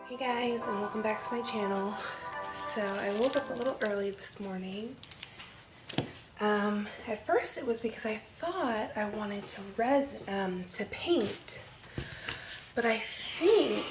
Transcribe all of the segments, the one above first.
Hey guys, and welcome back to my channel. So I woke up a little early this morning. At first it was because I thought I wanted to paint, but I think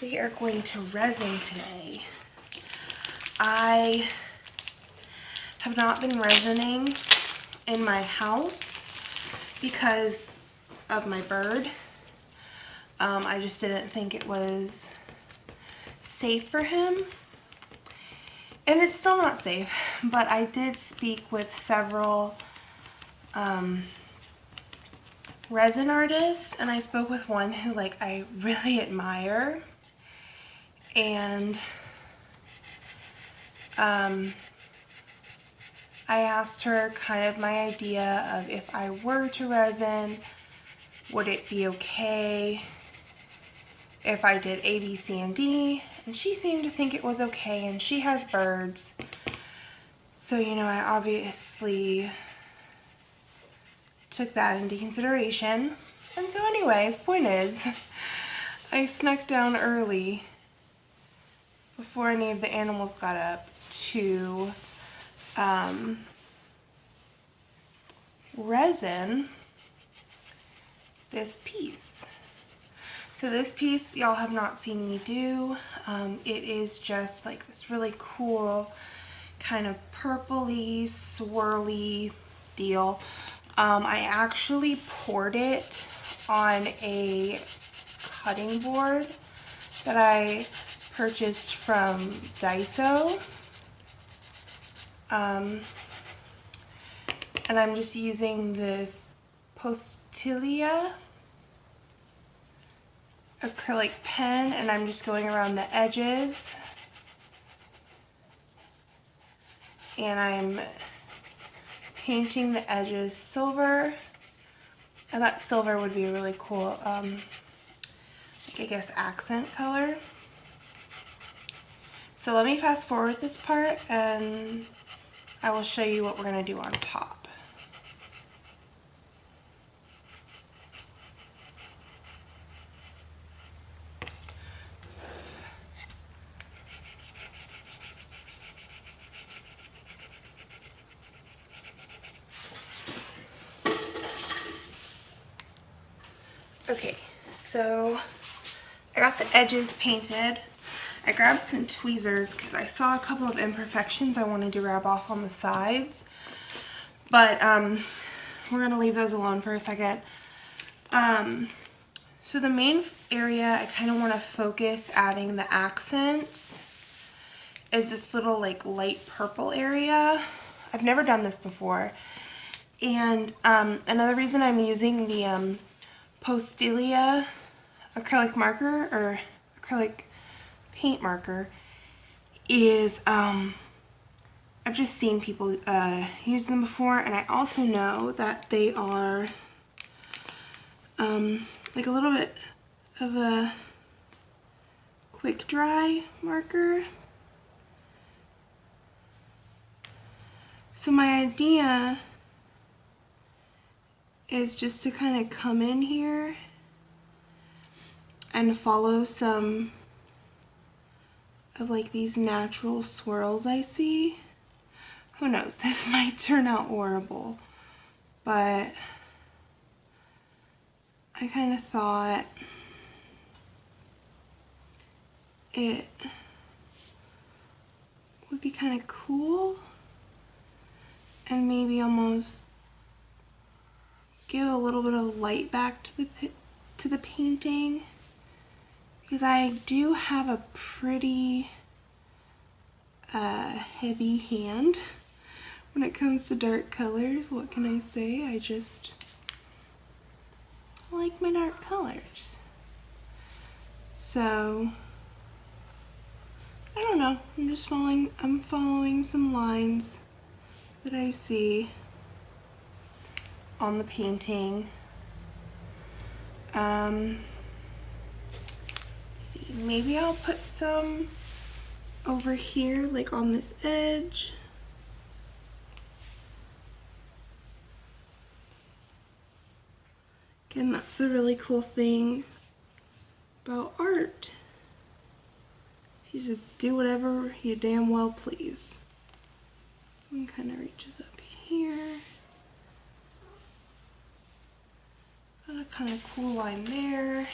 we are going to resin today. I have not been resining in my house because of my bird. I just didn't think it was safe for him, and it's still not safe, but I did speak with several resin artists, and I spoke with one who I really admire, and I asked her kind of my idea of if I were to resin, would it be okay if I did A, B, C, and D, and she seemed to think it was okay, and she has birds. So, I obviously took that into consideration. And so anyway, the point is, I snuck down early before any of the animals got up to resin this piece. So this piece y'all have not seen me do. It is just this really cool kind of purpley, swirly deal. I actually poured it on a cutting board that I purchased from Daiso. And I'm just using this Postilia acrylic pen, and I'm just going around the edges, and I'm painting the edges silver. I thought silver would be a really cool I guess accent color. So let me fast forward this part and I will show you what we're going to do on top. Okay, so I got the edges painted. I grabbed some tweezers because I saw a couple of imperfections I wanted to rub off on the sides, but we're going to leave those alone for a second. So the main area I kind of want to focus adding the accents is this little light purple area. I've never done this before, and another reason I'm using the Postilia acrylic marker or acrylic paint marker is I've just seen people use them before, and I also know that they are a little bit of a quick dry marker. So my idea is just to kind of come in here and follow some of these natural swirls I see. Who knows, this might turn out horrible, but I kind of thought it would be kind of cool and maybe almost give a little bit of light back to the painting, because I do have a pretty heavy hand when it comes to dark colors. What can I say? I just like my dark colors. So I don't know, I'm following some lines that I see on the painting. Let's see, maybe I'll put some over here, on this edge. Again, that's the really cool thing about art. You just do whatever you damn well please. This one kind of reaches up here. Got a kind of cool line there.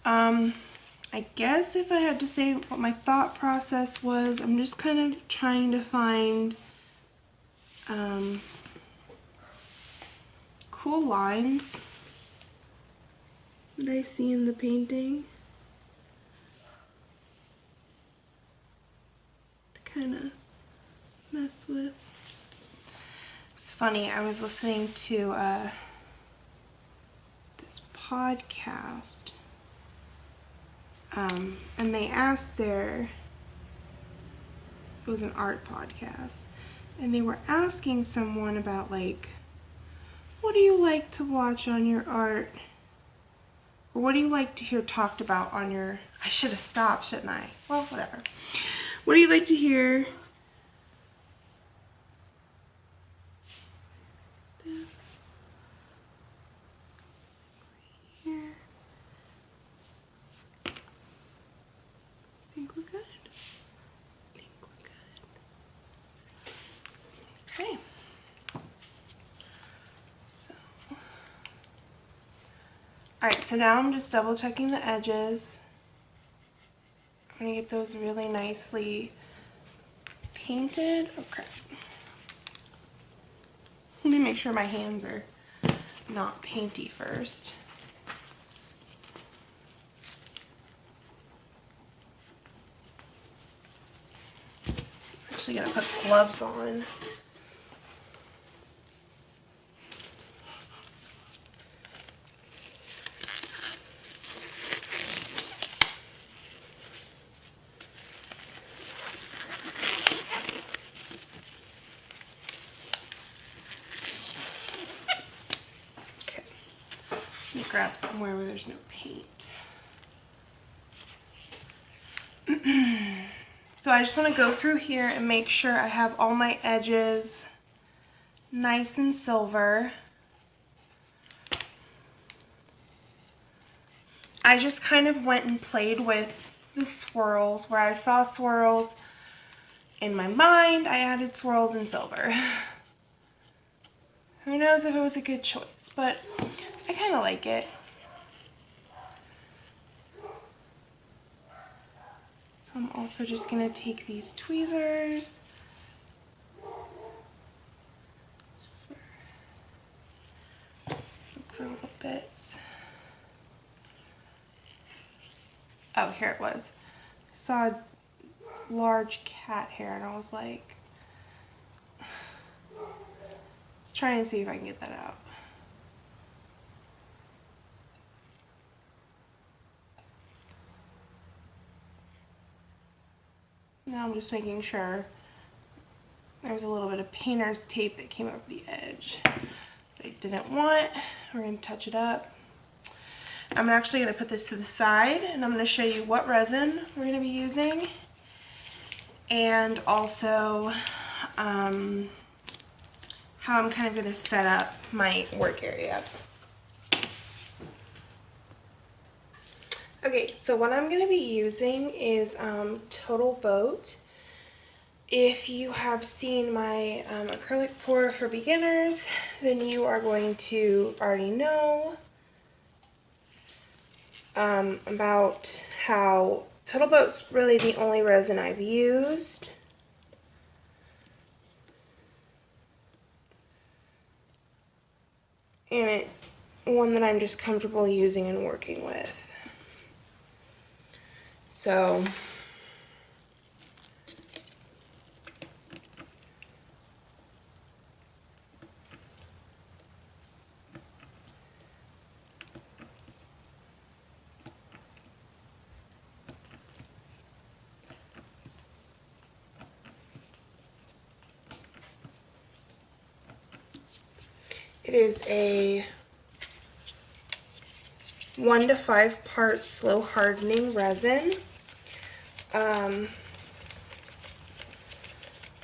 I guess if I had to say what my thought process was, I'm just kind of trying to find cool lines that I see in the painting to kind of mess with. It's funny, I was listening to this podcast, and they asked it was an art podcast, and they were asking someone about, like, what do you like to watch on your art? Or what do you like to hear talked about on your... I should have stopped, shouldn't I? Well, whatever. What do you like to hear? Here. I think we're good. Okay. Alright, so now I'm just double checking the edges. I'm going to get those really nicely painted. Oh crap. Let me make sure my hands are not painty first. Actually gotta put gloves on. Grab somewhere where there's no paint. So I just want to go through here and make sure I have all my edges nice and silver. I just kind of went and played with the swirls. Where I saw swirls in my mind, I added swirls in silver. Who knows if it was a good choice, but I kind of like it. So I'm also just going to take these tweezers look for little bits. Oh, here it was. I saw a large cat hair and I was like, let's try and see if I can get that out. Now I'm just making sure there's a little bit of painter's tape that came over the edge that I didn't want. We're going to touch it up. I'm actually going to put this to the side and I'm going to show you what resin we're going to be using and also how I'm kind of going to set up my work area. Okay, so what I'm going to be using is Total Boat. If you have seen my acrylic pour for beginners, then you are going to already know about how Total Boat's really the only resin I've used. And it's one that I'm just comfortable using and working with. So it is a 1 to 5 part slow hardening resin.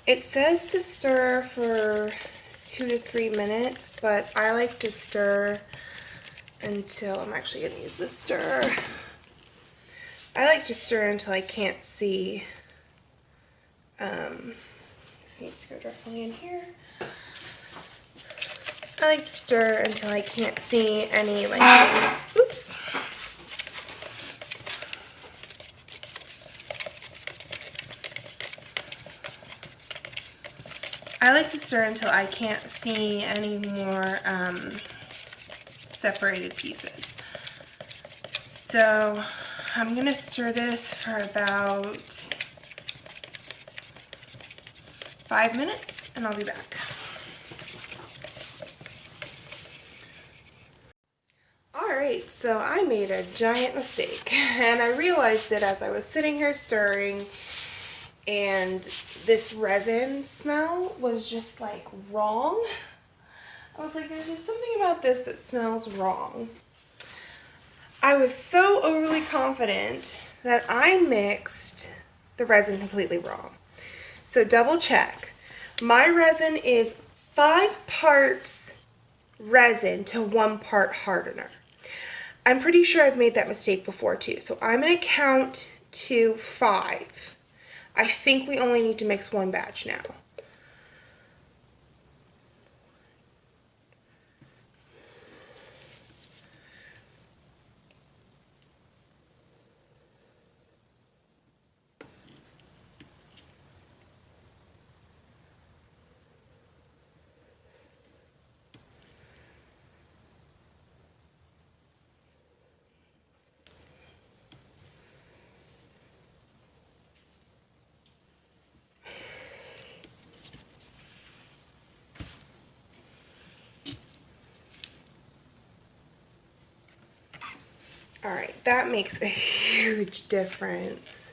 It says to stir for 2 to 3 minutes, but I like to stir until, I'm actually going to use the stirrer. I like to stir until I can't see. Just need to go directly in here. I like to stir until I can't see any, like, oops. I like to stir until I can't see any more separated pieces. So I'm gonna stir this for about 5 minutes and I'll be back. Alright, so I made a giant mistake and I realized it as I was sitting here stirring, and this resin smell was just like wrong. I was like, there's just something about this that smells wrong. I was so overly confident that I mixed the resin completely wrong. So double check. My resin is 5 parts resin to 1 part hardener. I'm pretty sure I've made that mistake before too. So I'm going to count to 5. I think we only need to mix 1 batch now. Alright, that makes a huge difference.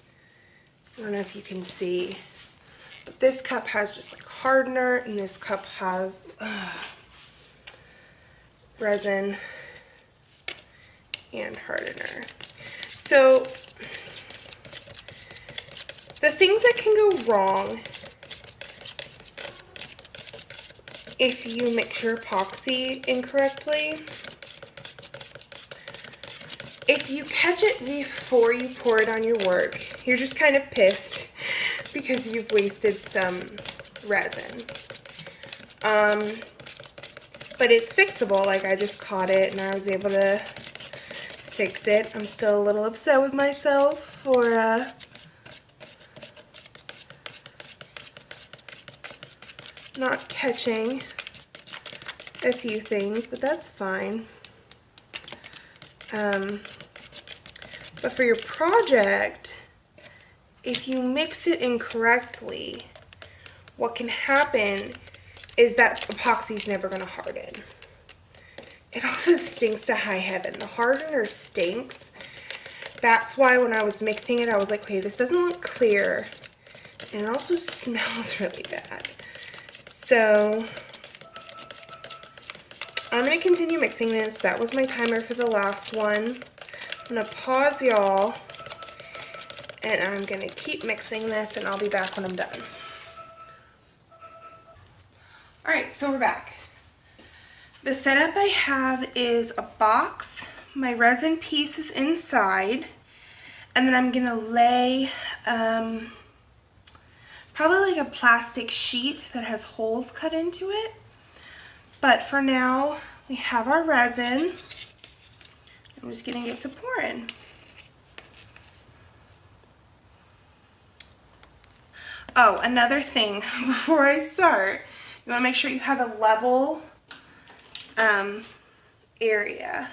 I don't know if you can see, but this cup has just like hardener and this cup has resin and hardener. So the things that can go wrong if you mix your epoxy incorrectly: if you catch it before you pour it on your work, you're just kind of pissed because you've wasted some resin. But it's fixable. Like, I just caught it and I was able to fix it. I'm still a little upset with myself for not catching a few things, but that's fine. But for your project, if you mix it incorrectly, what can happen is that epoxy is never going to harden. It also stinks to high heaven. The hardener stinks. That's why when I was mixing it, I was like, okay, this doesn't look clear. And it also smells really bad. So I'm going to continue mixing this. That was my timer for the last one. I'm going to pause y'all, and I'm going to keep mixing this, and I'll be back when I'm done. Alright, so we're back. The setup I have is a box. My resin piece is inside, and then I'm going to lay probably like a plastic sheet that has holes cut into it. But for now, we have our resin. I'm just going to get to pouring. Oh, another thing before I start, you want to make sure you have a level area.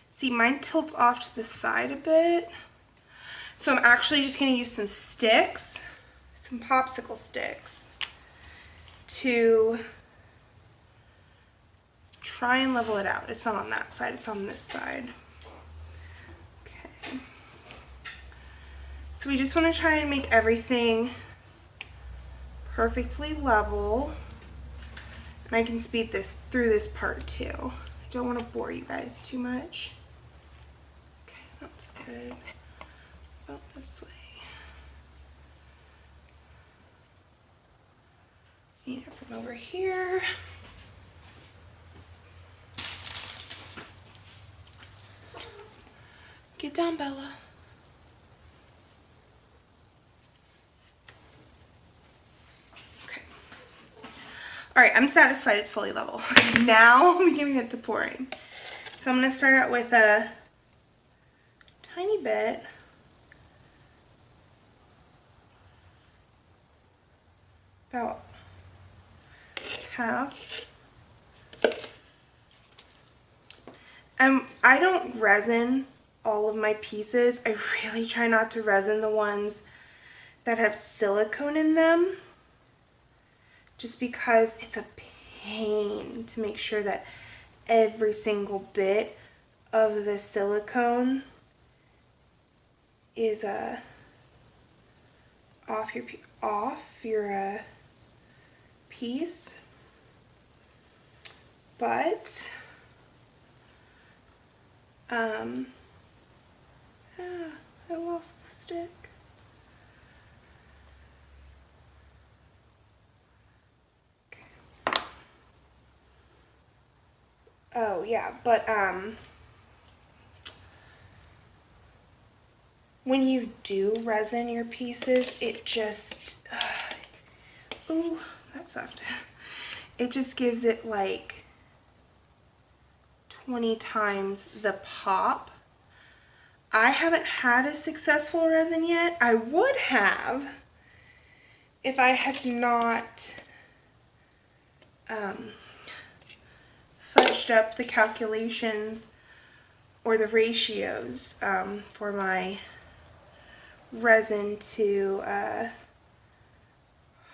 See, mine tilts off to the side a bit. So I'm actually just going to use some sticks, some popsicle sticks, to try and level it out. It's not on that side, it's on this side. Okay. So we just want to try and make everything perfectly level. And I can speed this through this part too. I don't want to bore you guys too much. Okay, that's good. About this way. Need it from over here. Get down, Bella. right, I'm satisfied it's fully level. Okay, now I'm gonna get to pouring. So I'm gonna start out with a tiny bit. About half. I don't resin all of my pieces. I really try not to resin the ones that have silicone in them, just because it's a pain to make sure that every single bit of the silicone is off your piece. But I lost the stick. Okay. Oh yeah, but when you do resin your pieces, it just ooh, that sucked. It just gives it like 20 times the pop. I haven't had a successful resin yet. I would have if I had not fudged up the calculations or the ratios for my resin to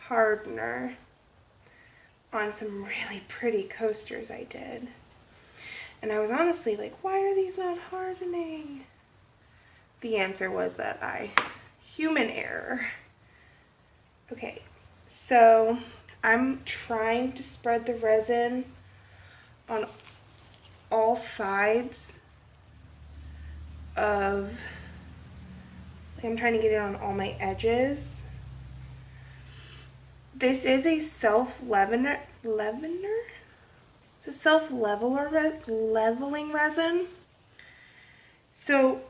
hardener on some really pretty coasters I did. And I was honestly like, why are these not hardening? The answer was that human error. Okay, so I'm trying to spread the resin on all sides of, I'm trying to get it on all my edges. This is a self-leveler. It's a self-leveling resin. So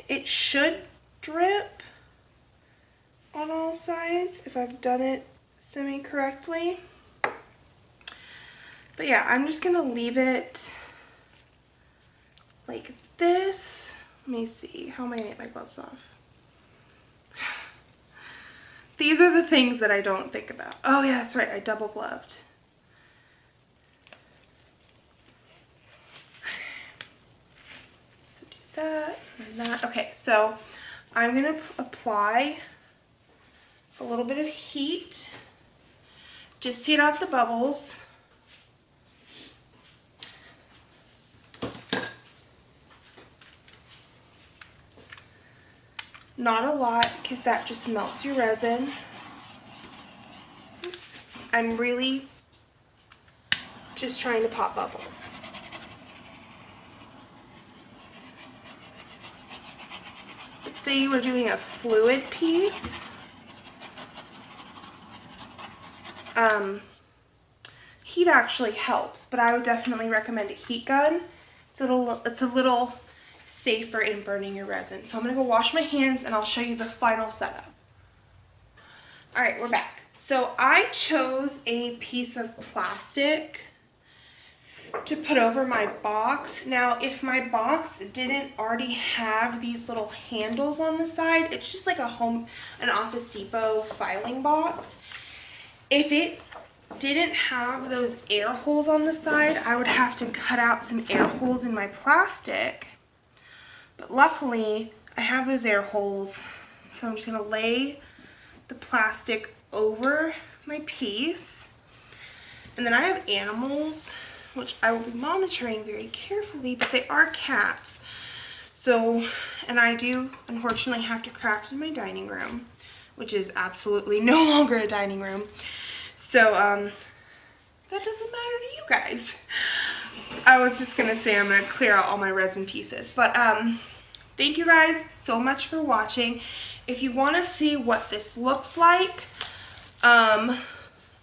it should drip on all sides if I've done it semi-correctly. But yeah, I'm just gonna leave it like this. Let me see, how am I gonna get my gloves off? These are the things that I don't think about. Oh yeah, that's right, I double gloved. So do that and that. Okay, so I'm gonna apply a little bit of heat just to get off the bubbles. Not a lot, because that just melts your resin. Oops. I'm really just trying to pop bubbles. Let's say you were doing a fluid piece. Heat actually helps, but I would definitely recommend a heat gun. It's a little safer in burning your resin. So I'm gonna go wash my hands and I'll show you the final setup. All right, we're back. So I chose a piece of plastic to put over my box. Now, if my box didn't already have these little handles on the side, it's just like an Office Depot filing box. If it didn't have those air holes on the side, I would have to cut out some air holes in my plastic. But luckily, I have those air holes, so I'm just gonna lay the plastic over my piece. And then I have animals, which I will be monitoring very carefully, but they are cats. So, and I do unfortunately have to craft in my dining room, which is absolutely no longer a dining room. So, that doesn't matter to you guys. I was just gonna say I'm gonna clear out all my resin pieces, but thank you guys so much for watching. If you want to see what this looks like a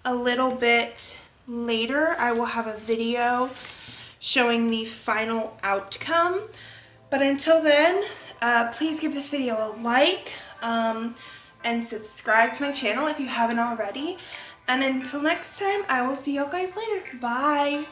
little bit later, I will have a video showing the final outcome. But until then, please give this video a like and subscribe to my channel if you haven't already. And until next time, I will see you guys later. Bye.